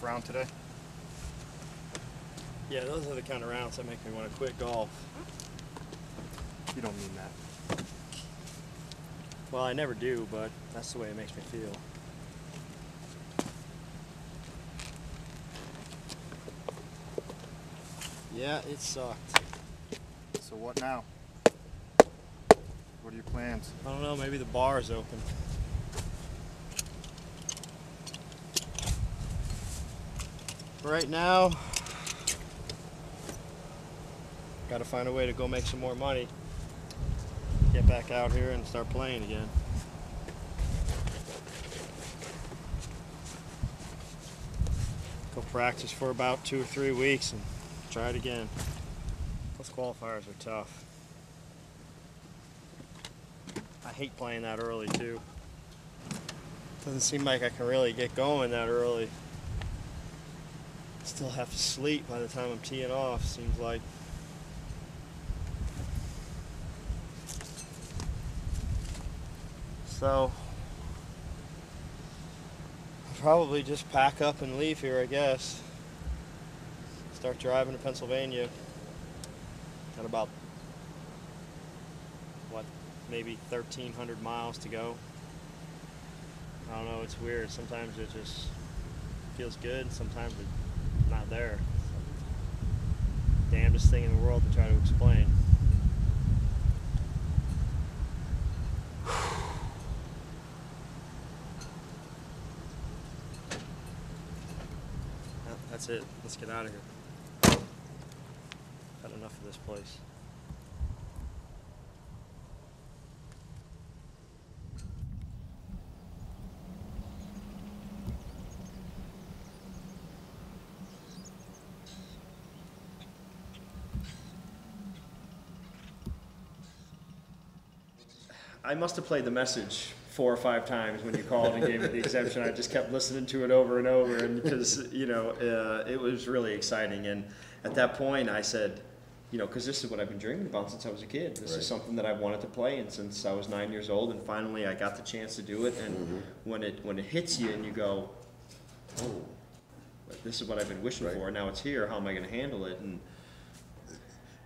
tough round today? Yeah, those are the kind of rounds that make me want to quit golf. You don't mean that. Well, I never do, but that's the way it makes me feel. Yeah, it sucked. So what now? What are your plans? I don't know, maybe the bar is open. Right now, gotta find a way to go make some more money. Get back out here and start playing again. Go practice for about 2 or 3 weeks and try it again. Those qualifiers are tough. I hate playing that early too. Doesn't seem like I can really get going that early. Still have to sleep by the time I'm teeing off, seems like. So, I'll probably just pack up and leave here, I guess. Start driving to Pennsylvania. Got about, what, maybe 1,300 miles to go. I don't know, it's weird. Sometimes it just feels good, sometimes it's not there. Damnedest thing in the world to try to explain. That's it. Let's get out of here. Had enough of this place. I must have played the message 4 or 5 times when you called and gave me the exemption. I just kept listening to it over and over, and because it was really exciting. And at that point, I said, because this is what I've been dreaming about since I was a kid. This is something that I wanted to play, and since I was 9 years old, and finally I got the chance to do it. And when it hits you, and you go, oh, this is what I've been wishing for. Now it's here. How am I going to handle it? And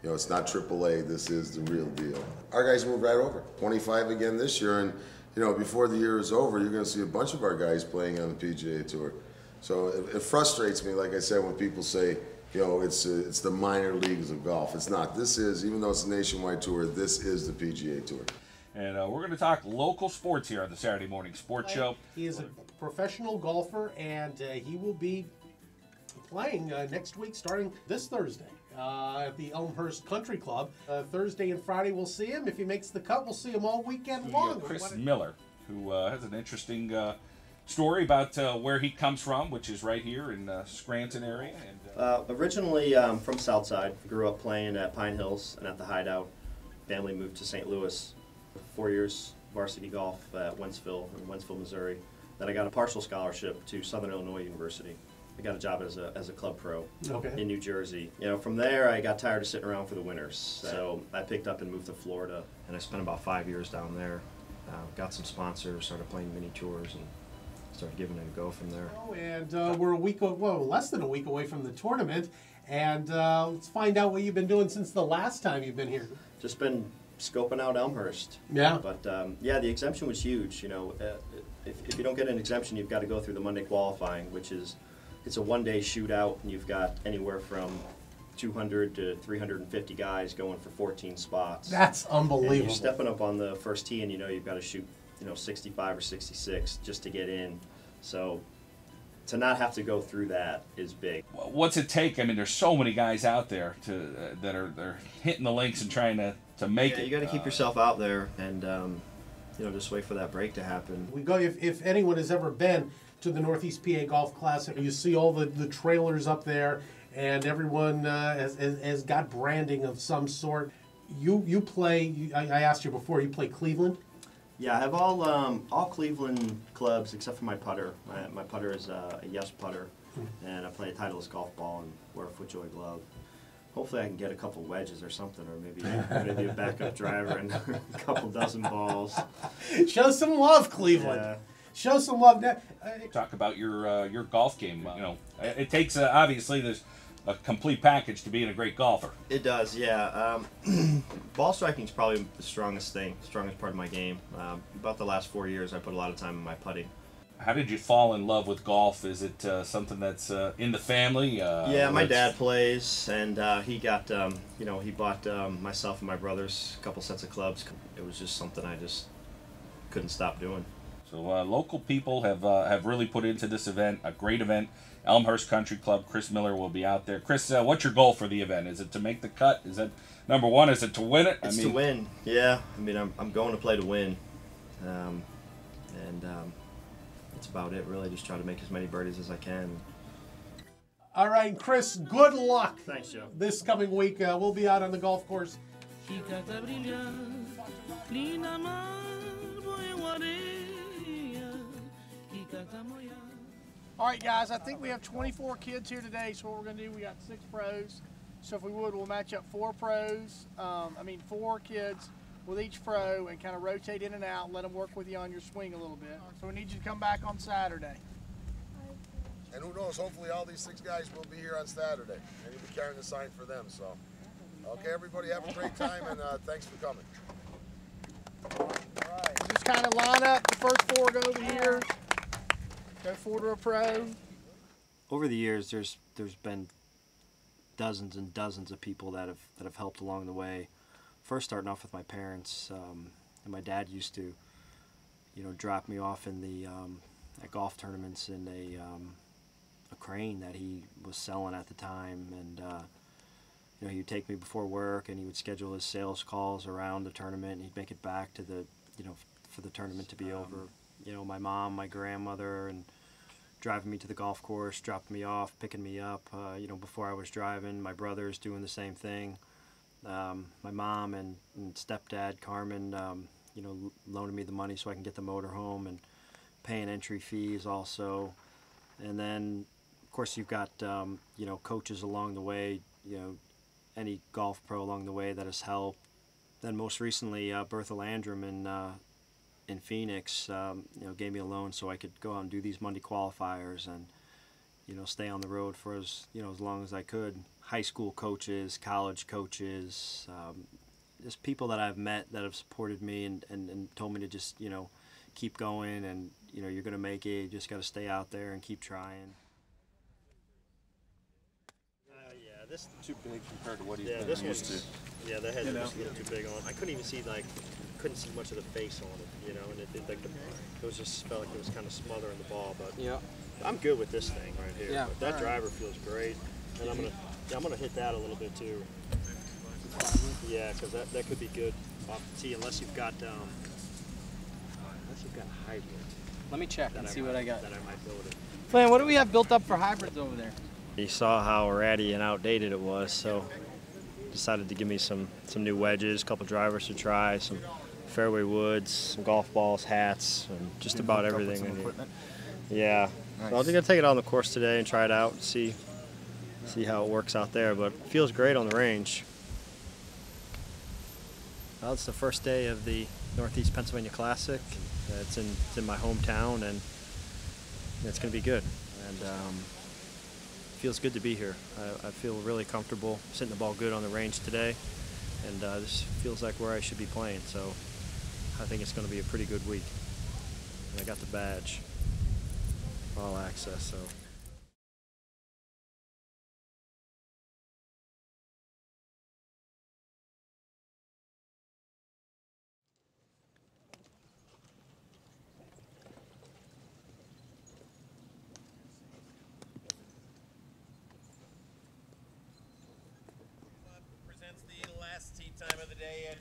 it's not AAA. This is the real deal. Our guys moved right over. 25 again this year, and before the year is over, you're going to see a bunch of our guys playing on the PGA Tour. So it frustrates me, like I said, when people say, it's the minor leagues of golf. It's not. This is, even though it's a nationwide tour, this is the PGA Tour. And we're going to talk local sports here on the Saturday Morning Sports Show. He is a professional golfer, and he will be playing next week, starting this Thursday. At the Elmhurst Country Club. Thursday and Friday we'll see him. If he makes the cut, we'll see him all weekend long. Chris Miller, who has an interesting story about where he comes from, which is right here in Scranton area. And, originally from Southside. Grew up playing at Pine Hills and at the Hideout. Family moved to St. Louis. 4 years varsity golf at Wentzville, Missouri. Then I got a partial scholarship to Southern Illinois University. I got a job as a club pro in New Jersey. From there, I got tired of sitting around for the winters. So I picked up and moved to Florida, and I spent about 5 years down there. Got some sponsors, started playing mini tours, and started giving it a go from there. And we're less than a week away from the tournament. And let's find out what you've been doing since the last time you've been here. Just been scoping out Elmhurst. Yeah. But the exemption was huge. If you don't get an exemption, you've got to go through the Monday qualifying, which is it's a one-day shootout, and you've got anywhere from 200 to 350 guys going for 14 spots. That's unbelievable. And you're stepping up on the first tee, and you've got to shoot 65 or 66 just to get in. So to not have to go through that is big. What's it take? I mean, there's so many guys out there that are hitting the links and trying to make it. You got to keep yourself out there and just wait for that break to happen. We go if anyone has ever been to the Northeast PA Golf Classic, you see all the trailers up there, and everyone has got branding of some sort. You play. I asked you before. You play Cleveland. Yeah, I have all Cleveland clubs except for my putter. My putter is a Yes putter, and I play a Titleist golf ball and wear a FootJoy glove. Hopefully I can get a couple wedges or something, or maybe a backup driver and a couple dozen balls. Show some love, Cleveland. Yeah. Show some love. Now, Talk about your golf game. You know, it takes obviously there's a complete package to being a great golfer. It does, yeah. Ball striking is probably the strongest part of my game. About the last 4 years, I put a lot of time in my putting. How did you fall in love with golf? Is it something that's in the family? Yeah, my dad plays, and he got, he bought myself and my brothers a couple sets of clubs. It was just something I just couldn't stop doing. So local people have really put into this event, a great event. Elmhurst Country Club, Chris Miller will be out there. Chris, what's your goal for the event? Is it to make the cut? Is that number one? Is it to win it? It's to win, yeah. I mean, I'm going to play to win, that's about it, really. Just try to make as many birdies as I can. all right, Chris, good luck. Thanks, Joe. This coming week, we'll be out on the golf course. All right, guys, I think we have 24 kids here today, so what we're going to do, we got 6 pros. So if we would, we'll match up 4 kids with each pro and kind of rotate in and out, let them work with you on your swing a little bit. So we need you to come back on Saturday. And who knows, hopefully all these 6 guys will be here on Saturday. And you'll be carrying the sign for them, so. Okay, everybody, have a great time, and thanks for coming. All right, so just kind of line up. The first 4 go over here. Go 4 to a pro. Over the years, there's been dozens and dozens of people that have helped along the way. First, starting off with my parents, and my dad used to, drop me off in the at golf tournaments in a crane that he was selling at the time, and he would take me before work, and he would schedule his sales calls around the tournament, and he'd make it back to the for the tournament to be over. My mom, my grandmother, and driving me to the golf course, dropping me off, picking me up, before I was driving. My brothers doing the same thing. My mom and stepdad, Carmen, loaning me the money so I can get the motor home and paying entry fees also. And then, of course, you've got, coaches along the way, any golf pro along the way that has helped. Then most recently, Bertha Landrum in Phoenix, gave me a loan so I could go out and do these Monday qualifiers and, stay on the road for as long as I could. High school coaches, college coaches, just people that I've met that have supported me and told me to just, keep going, and, you're going to make it. You just got to stay out there and keep trying. Yeah, this Too big compared to what he's this been used to. Yeah, the head was a little too big on. I couldn't even see couldn't see much of the face on it, and it was just felt like it was kind of smothering the ball. But yeah, I'm good with this thing right here. Yeah, but that driver feels great, and I'm gonna hit that a little bit too. Yeah, because that could be good off the tee unless you've got a hybrid. let me check and see what I got. That I might build it. Flan, what do we have built up for hybrids over there? You saw how ratty and outdated it was, so decided to give me some new wedges, a couple drivers to try, some fairway woods, some golf balls, hats, and just about everything. Yeah, nice. So I'm gonna take it on the course today and try it out and see how it works out there. But it feels great on the range. Well, it's the first day of the Northeast Pennsylvania Classic. It's in my hometown, and it's gonna be good. And feels good to be here. I feel really comfortable sitting the ball good on the range today, and this feels like where I should be playing, so I think it's going to be a pretty good week. And I got the badge, all access, so. Tee time of the day at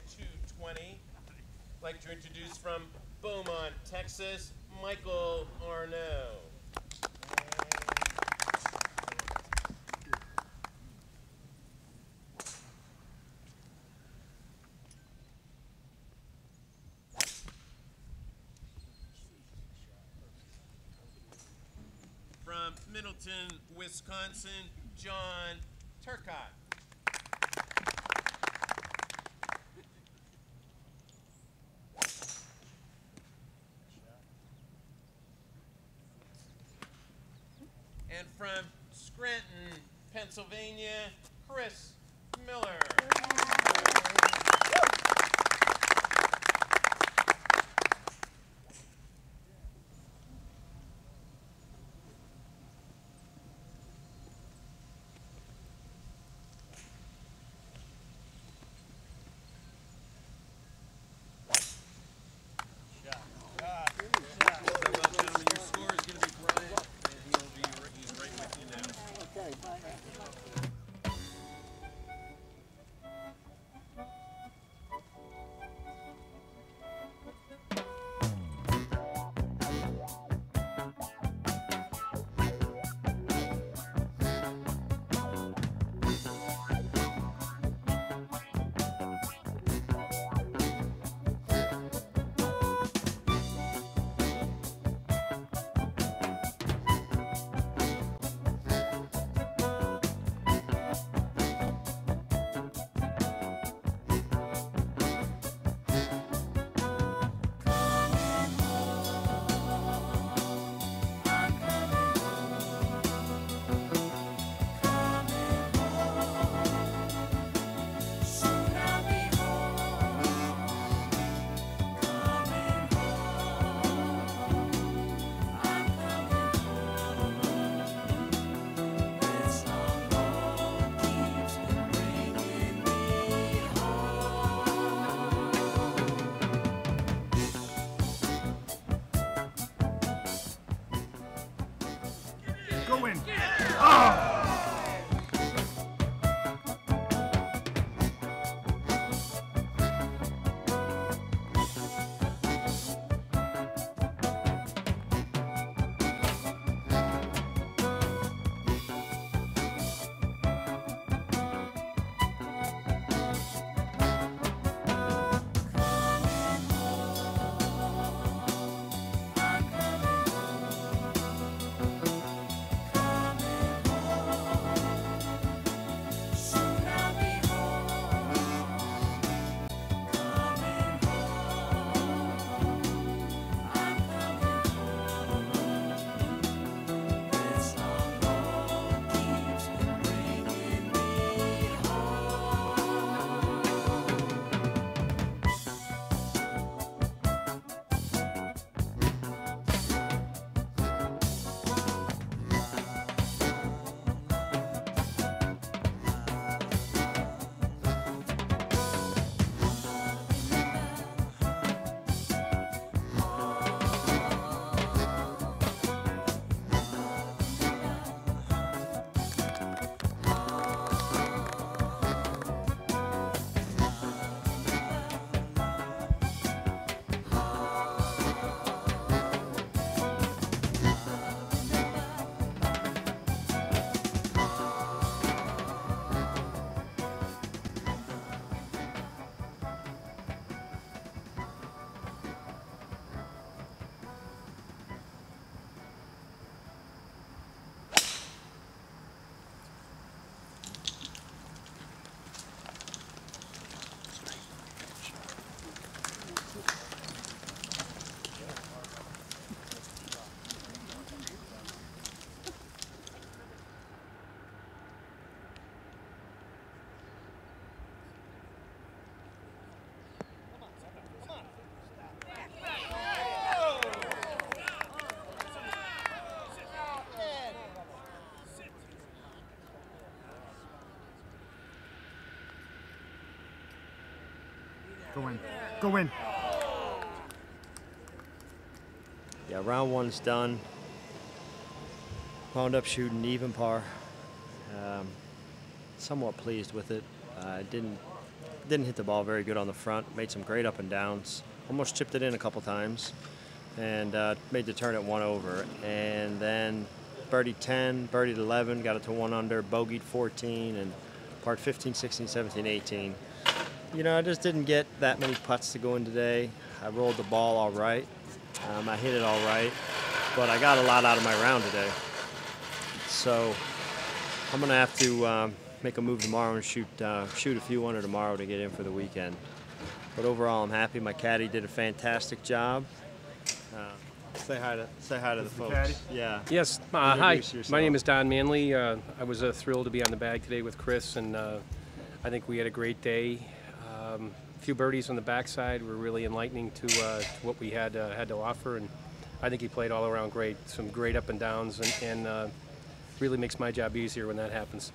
2:20. I'd like to introduce from Beaumont, Texas, Michael Arnaud. From Middleton, Wisconsin, John Turcott. And from Scranton, Pennsylvania, Chris Miller. Go in. Oh! Go in. Go in. Yeah, round one's done. Wound up shooting even par. Somewhat pleased with it. Didn't hit the ball very good on the front. Made some great up and downs. Almost chipped it in a couple times, and made the turn at 1 over. And then birdied 10, birdied 11, got it to 1 under, bogeyed 14, and parred 15, 16, 17, 18. You know, I just didn't get that many putts to go in today. I rolled the ball all right. I hit it all right, but I got a lot out of my round today. So I'm gonna have to make a move tomorrow and shoot a few under tomorrow to get in for the weekend. But overall, I'm happy. My caddy did a fantastic job. Say hi to the folks. caddy? Yeah. Yes, hi. Introduce yourself. My name is Don Manley. I was thrilled to be on the bag today with Chris, and I think we had a great day. A few birdies on the backside were really enlightening to what we had to offer, and I think he played all around great. Some great up and downs, and really makes my job easier when that happens.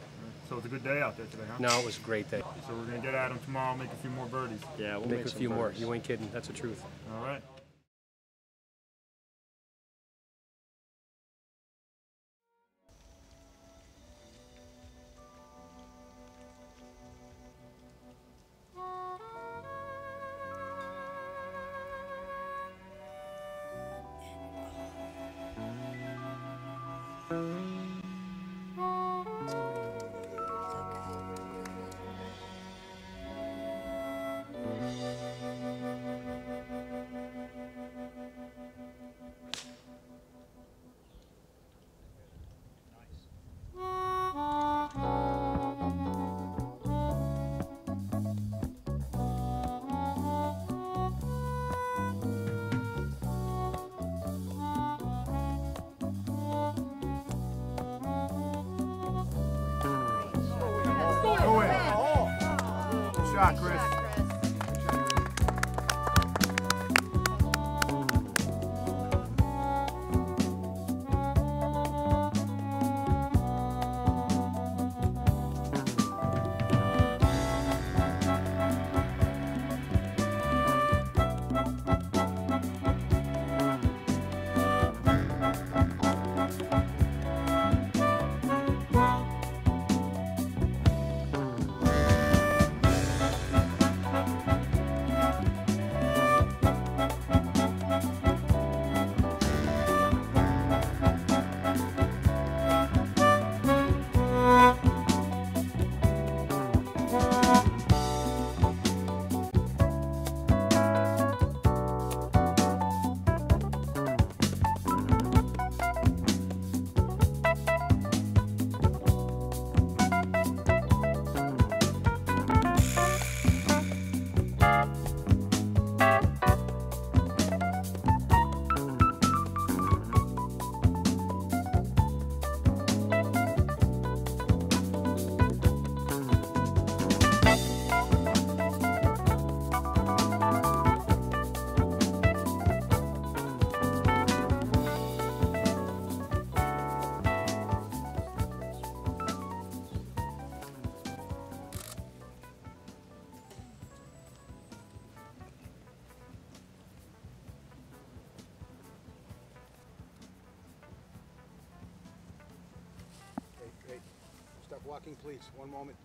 So it's a good day out there today, huh? No, it was a great day. So we're going to get at him tomorrow, make a few more birdies. Yeah, we'll Make a some few more. birdies. You ain't kidding. That's the truth. All right. Go in. Good shot, Chris. Stop walking, please. One moment.